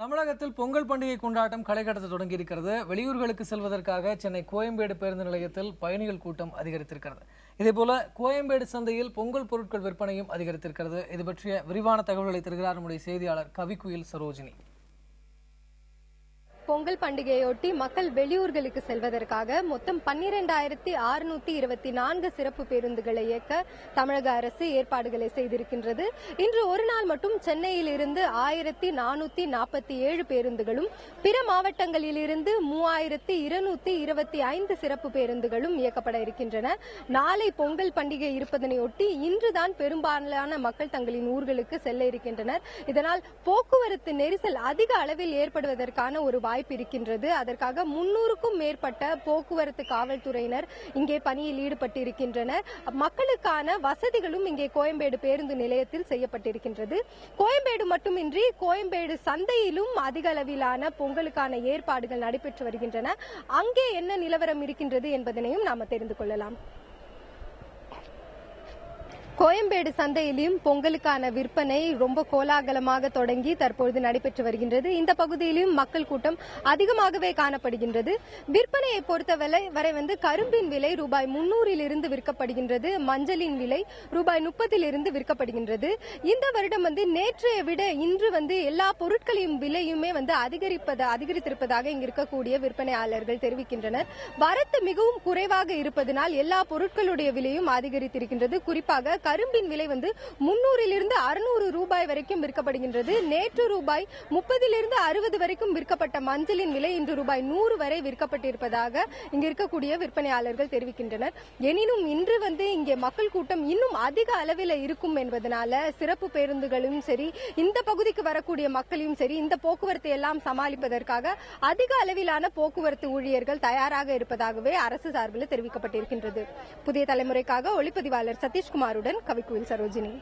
தமிழகத்தில் பொங்கல் பண்டிகை கொண்டாட்டம் களை கடத்த தொடங்கி இருக்கிறது. வெளியூர்களுக்கு செல்வதற்காக சென்னை கோயம்பேடு பேருந்து நிலையத்தில் பயணிகள் கூட்டம் அதிகரித்திருக்கிறது. இதேபோல கோயம்பேடு சந்தையில் பொங்கல் பொருட்கள் விற்பனையும் அதிகரித்திருக்கிறது. இது பற்றிய விரிவான தகவல்களை தருகிறார் நம்முடைய செய்தியாளர் கவிக்குயில் சரோஜினி. பொங்கல் பண்டிகையொட்டி மக்கள் வெளியூர்களுக்கு செல்வதற்காக மொத்தம் 12,624 சிறப்பு பேருந்துகளை இயக்க தமிழக அரசு ஏற்பாடுகளை செய்திருக்கின்றது. இன்று ஒரு நாள் மட்டும் சென்னையில் இருந்து 1,447 பேருந்துகளும் பிற மாவட்டங்களில் இருந்து 3,225 சிறப்பு பேருந்துகளும் இயக்கப்பட இருக்கின்றன. நாளை பொங்கல் பண்டிகை இருப்பதனையொட்டி இன்றுதான் பெரும்பாலான மக்கள் தங்களின் ஊர்களுக்கு செல்ல இருக்கின்றனர். இதனால் போக்குவரத்து நெரிசல் அதிக அளவில் ஏற்படுவதற்கான ஒரு வாய்ப்பு இருக்கின்றது. அதற்காக 300க்கும் மேற்பட்ட போக்குவரத்து காவல்துறையினர் இங்கே பணியில் ஈடுபட்டிருக்கின்றனர். மக்களுக்கான வசதிகளும் இங்கே கோயம்பேடு பேருந்து நிலையத்தில் செய்யப்பட்டிருக்கின்றது. கோயம்பேடு மட்டுமின்றி கோயம்பேடு சந்தையிலும் அதிக அளவிலான பொங்கலுக்கான ஏற்பாடுகள் நடைபெற்று வருகின்றன. அங்கே என்ன நிலவரம் இருக்கின்றது என்பதனையும் நாம தெரிந்து கொள்ளலாம். கோயம்பேடு சந்தையிலும் பொங்கலுக்கான விற்பனை ரொம்ப கோலாகலமாக தொடங்கி தற்பொழுது நடைபெற்று வருகின்றது. இந்த பகுதியிலும் மக்கள் கூட்டம் அதிகமாகவே காணப்படுகின்றது. விற்பனையை பொறுத்தவரை கரும்பின் விலை ரூபாய் 300 விற்கப்படுகின்றது. மஞ்சளின் விலை ரூபாய் 30 விற்கப்படுகின்றது. இந்த வருடம் நேற்றைய விட இன்று எல்லா பொருட்களின் விலையுமே அதிகரித்திருப்பதாக இங்கு இருக்கக்கூடிய விற்பனையாளர்கள் தெரிவிக்கின்றனர். வரத்து மிகவும் குறைவாக இருப்பதனால் எல்லா பொருட்களுடைய விலையும் அதிகரித்திருக்கின்றது. குறிப்பாக கரும்பின் விலை 300 600 ரூபாய் வரைக்கும் விற்கப்படுகின்றது. நேற்று ரூபாய் 30 60 வரைக்கும் விற்கப்பட்ட மஞ்சளின் விலை இன்று ரூபாய் 100 வரை விற்கப்பட்டிருப்பதாக இங்கு இருக்கக்கூடிய விற்பனையாளர்கள் தெரிவிக்கின்றனர். எனினும் இன்று இங்கே மக்கள் கூட்டம் இன்னும் அதிக அளவில் இருக்கும் என்பதனால சிறப்பு பேருந்துகளும் சரி, இந்த பகுதிக்கு வரக்கூடிய மக்களையும் சரி, இந்த போக்குவரத்தை எல்லாம் சமாளிப்பதற்காக அதிக அளவிலான போக்குவரத்து ஊழியர்கள் தயாராக இருப்பதாகவே அரசு சார்பில் தெரிவிக்கப்பட்டிருக்கின்றது. புதிய தலைமுறைக்காக ஒளிப்பதிவாளர் சதீஷ்குமாருடன் கவிக்குயில் சரோஜினி.